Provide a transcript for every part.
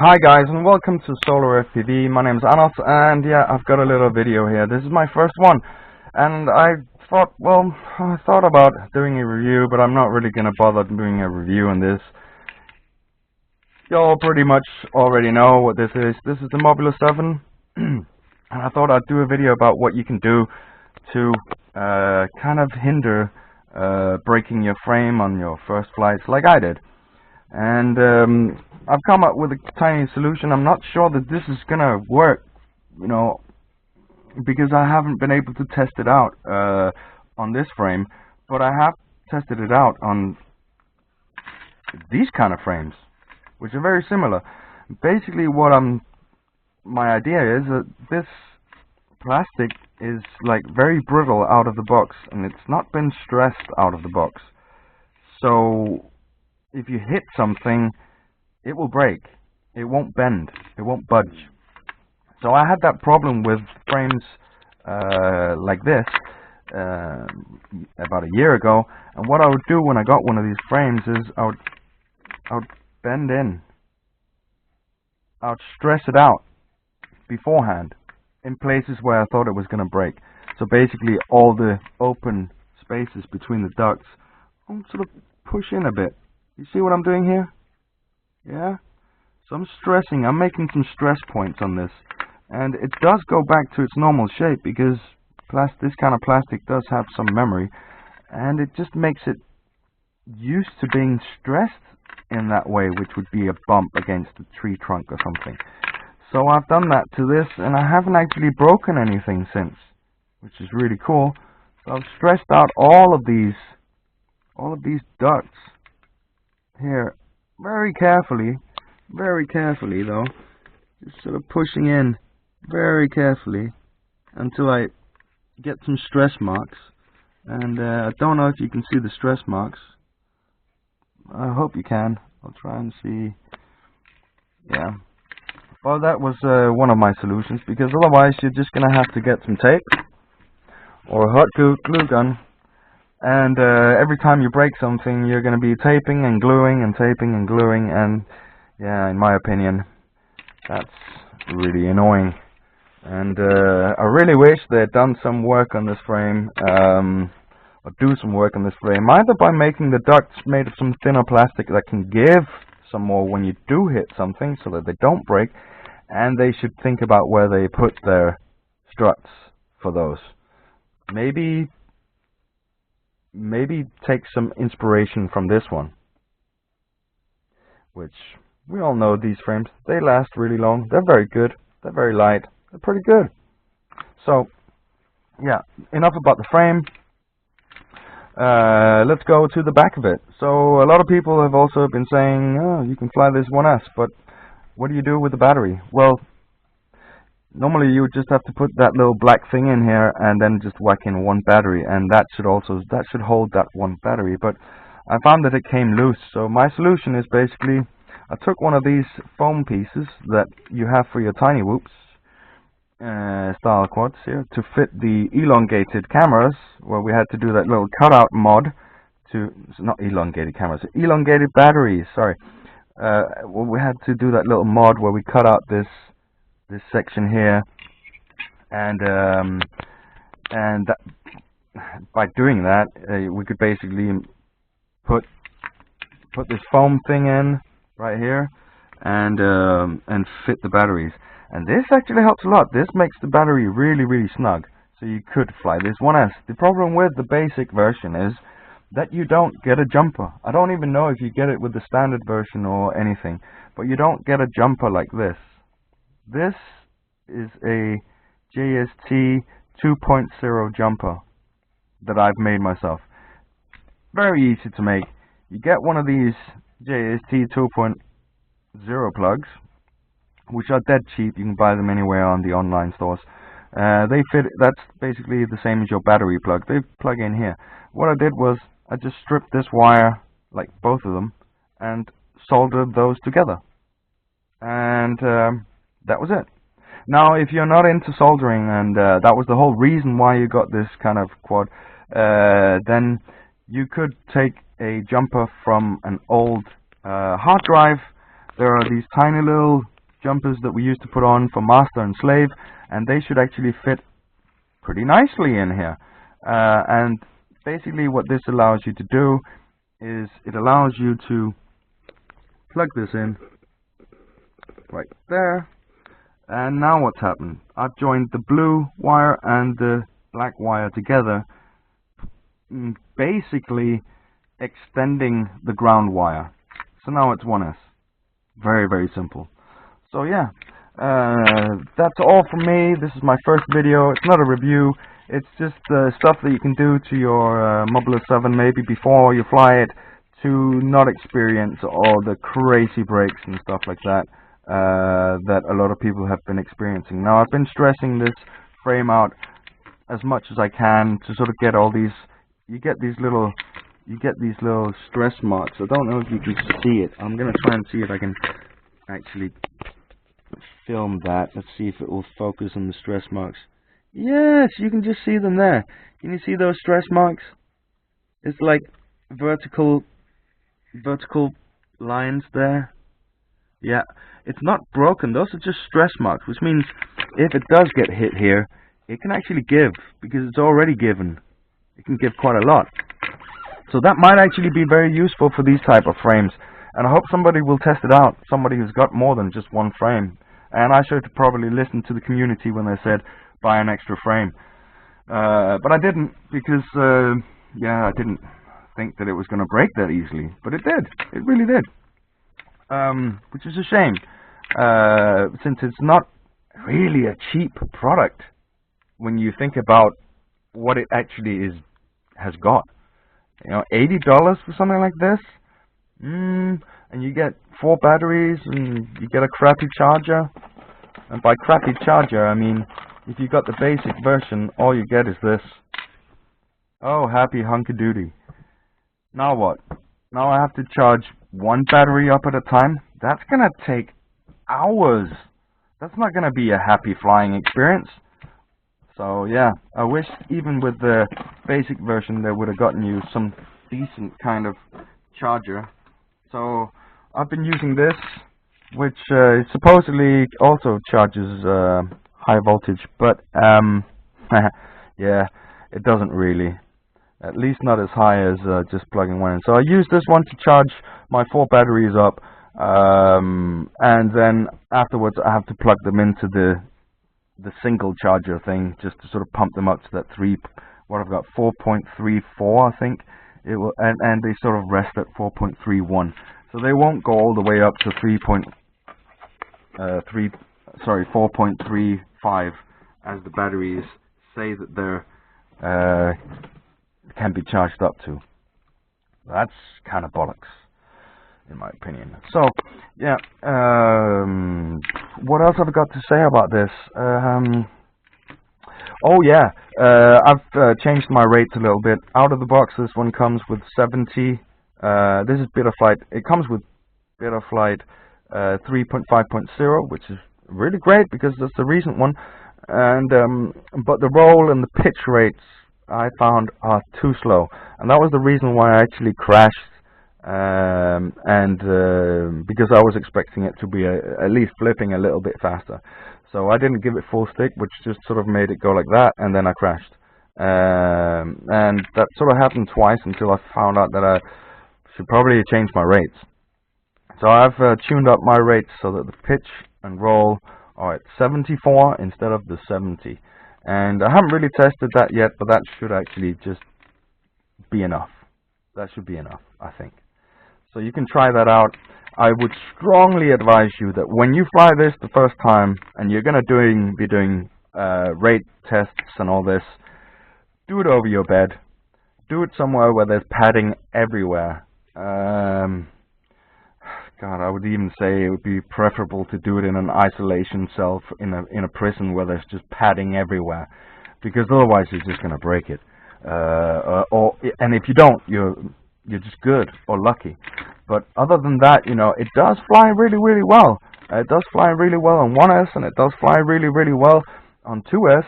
Hi guys, and welcome to Solar FPV. My name is Anos, and yeah, I've got a little video here. This is my first one, and I thought about doing a review, but I'm not really gonna bother doing a review on this. Y'all pretty much already know what this is. This is the Mobula7, and I thought I'd do a video about what you can do to kind of hinder breaking your frame on your first flights, like I did. And I've come up with a tiny solution. I'm not sure that this is gonna work, because I haven't been able to test it out on this frame, but I have tested it out on these kind of frames, which are very similar. Basically, my idea is that this plastic is like very brittle out of the box, and it's not been stressed out of the box. So if you hit something, it will break. It won't bend. It won't budge. So I had that problem with frames like this about a year ago. And what I would do when I got one of these frames is I would bend in. I would stress it out beforehand in places where I thought it was going to break. So basically all the open spaces between the ducts, I'll sort of push in a bit. You see what I'm doing here? Yeah? So I'm making some stress points on this. And it does go back to its normal shape, because this kind of plastic does have some memory. And it just makes it used to being stressed in that way, which would be a bump against a tree trunk or something. So I've done that to this, and I haven't actually broken anything since, which is really cool. So I've stressed out all of these ducts here very carefully though, just sort of pushing in very carefully until I get some stress marks. And I don't know if you can see the stress marks. I hope you can. I'll try and see. Yeah. Well, that was one of my solutions, because otherwise you're just gonna have to get some tape or a hot glue gun. And every time you break something, you're going to be taping and gluing and taping and gluing, and yeah, in my opinion, that's really annoying. And I really wish they had done some work on this frame, or do some work on this frame, either by making the ducts made of some thinner plastic that can give some more when you do hit something, so that they don't break, and they should think about where they put their struts for those. Maybe take some inspiration from this one, which we all know these frames, they last really long, they're very good, they're very light, they're pretty good. So yeah, enough about the frame. Let's go to the back of it. So a lot of people have also been saying, oh, you can fly this 1S, but what do you do with the battery? Well, normally you would just have to put that little black thing in here and then just whack in one battery, and that should hold that one battery. But I found that it came loose. So my solution is basically I took one of these foam pieces that you have for your tiny whoops style quads here to fit the elongated cameras, where we had to do that little cutout mod to not elongated cameras, elongated batteries. Sorry, well, we had to do that little mod where we cut out this section here, and that, by doing that, we could basically put this foam thing in right here, and fit the batteries. And this actually helps a lot. This makes the battery really snug, so you could fly this 1S. The problem with the basic version is that you don't get a jumper. I don't even know if you get it with the standard version or anything, but you don't get a jumper like this. This is a JST 2.0 jumper that I've made myself. Very easy to make. You get one of these JST 2.0 plugs, which are dead cheap. You can buy them anywhere on the online stores. They fit. That's basically the same as your battery plug. They plug in here. What I did was I just stripped this wire, like both of them, and soldered those together. And that was it. Now, if you're not into soldering, and that was the whole reason why you got this kind of quad, then you could take a jumper from an old hard drive there are these tiny little jumpers that we used to put on for master and slave, and they should actually fit pretty nicely in here. And basically what this allows you to do is it allows you to plug this in right there. And now what's happened? I've joined the blue wire and the black wire together, basically extending the ground wire. So now it's 1S. Very, very simple. So yeah, that's all from me. This is my first video. It's not a review. It's just stuff that you can do to your Mobula7 maybe before you fly it, to not experience all the crazy breaks and stuff like that that a lot of people have been experiencing. Now, I've been stressing this frame out as much as I can to sort of get all these. You get these little stress marks. I don't know if you can see it. I'm gonna try and see if I can actually film that. Let's see if it will focus on the stress marks. Yes, you can just see them there. Can you see those stress marks? It's like vertical lines there. Yeah, it's not broken. Those are just stress marks, which means if it does get hit here, it can actually give, because it's already given. It can give quite a lot. So that might actually be very useful for these type of frames. And I hope somebody will test it out, somebody who's got more than just one frame. And I should probably listen to the community when they said buy an extra frame. But I didn't, because yeah, I didn't think that it was going to break that easily. But it did. It really did. Which is a shame, since it's not really a cheap product when you think about what it actually has got. You know, $80 for something like this, and you get 4 batteries, and you get a crappy charger. And by crappy charger, I mean if you got the basic version, all you get is this. Oh, happy hunky-doody. Now what? Now I have to charge 1 battery up at a time? That's gonna take hours. That's not gonna be a happy flying experience. So yeah, I wish even with the basic version they would have gotten you some decent kind of charger. So I've been using this, which supposedly also charges high voltage, but yeah, it doesn't really. At least not as high as just plugging one in. So I use this one to charge my 4 batteries up, and then afterwards I have to plug them into the single charger thing, just to sort of pump them up to that what I've got, 4.34 I think it will, and they sort of rest at 4.31, so they won't go all the way up to 4.35 as the batteries say that they're can be charged up to. That's kind of bollocks, in my opinion. So yeah, what else have I got to say about this? Oh yeah, I've changed my rates a little bit. Out of the box, this one comes with 70. This is Betaflight. It comes with Betaflight 3.5.0, which is really great because that's the recent one. And but the roll and the pitch rates I found are too slow, and that was the reason why I actually crashed. Because I was expecting it to be at least flipping a little bit faster, so I didn't give it full stick, which just sort of made it go like that, and then I crashed. And that sort of happened twice until I found out that I should probably change my rates. So I've tuned up my rates so that the pitch and roll are at 74 instead of the 70. And I haven't really tested that yet, but that should actually just be enough. That should be enough, I think. So you can try that out. I would strongly advise you that when you fly this the first time, and you're going to be doing rate tests and all this, do it over your bed. Do it somewhere where there's padding everywhere. God, I would even say it would be preferable to do it in an isolation cell in a prison where there's just padding everywhere, because otherwise you're just going to break it. And if you don't, you're just good or lucky. But other than that, you know, it does fly really, really well. It does fly really well on 1S, and it does fly really, really well on 2S.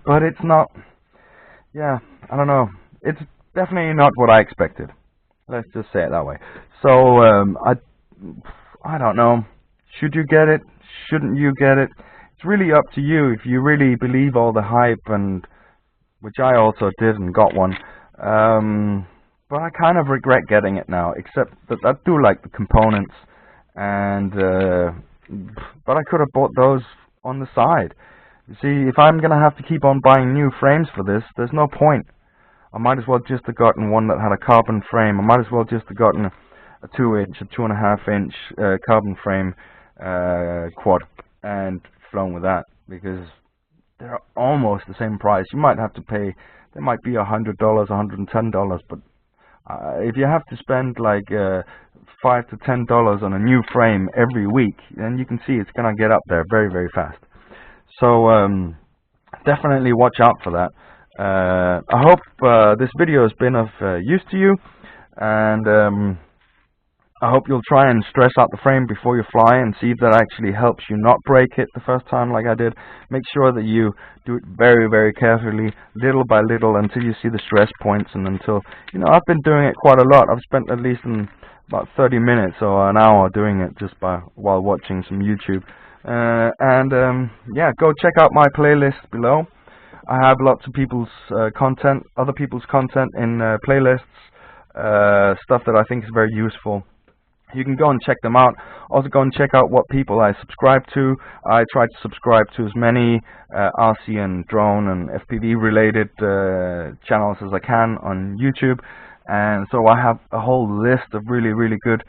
But it's not. Yeah, I don't know. It's definitely not what I expected. Let's just say it that way. So I don't know. Should you get it? Shouldn't you get it? It's really up to you if you really believe all the hype, and which I also did and got one. But I kind of regret getting it now, except that I do like the components, and but I could have bought those on the side. You see, if I'm gonna have to keep on buying new frames for this, there's no point. I might as well just have gotten one that had a carbon frame. I might as well just have gotten a 2-inch, a 2.5-inch carbon frame quad and flown with that, because they're almost the same price. You might have to pay, they might be $100, $110, but if you have to spend like $5 to $10 on a new frame every week, then you can see it's gonna get up there very, very fast. So definitely watch out for that. I hope this video has been of use to you, and I hope you'll try and stress out the frame before you fly and see if that actually helps you not break it the first time like I did. Make sure that you do it very, very carefully, little by little, until you see the stress points, and until, you know, I've been doing it quite a lot. I've spent at least about 30 minutes or an hour doing it just while watching some YouTube. Yeah, go check out my playlist below. I have lots of people's content, other people's content in playlists, stuff that I think is very useful. You can go and check them out. Also go and check out what people I subscribe to. I try to subscribe to as many RC and drone and FPV related channels as I can on YouTube. And so I have a whole list of really, really good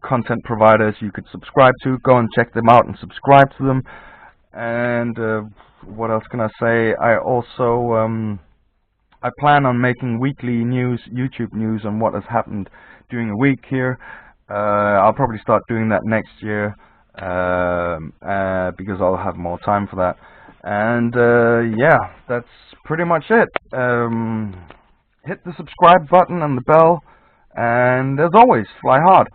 content providers you could subscribe to. Go and check them out and subscribe to them. And what else can I say? I also I plan on making weekly news, YouTube news, on what has happened during the week here. I'll probably start doing that next year because I'll have more time for that. And yeah, that's pretty much it. Hit the subscribe button and the bell, and as always, fly hard.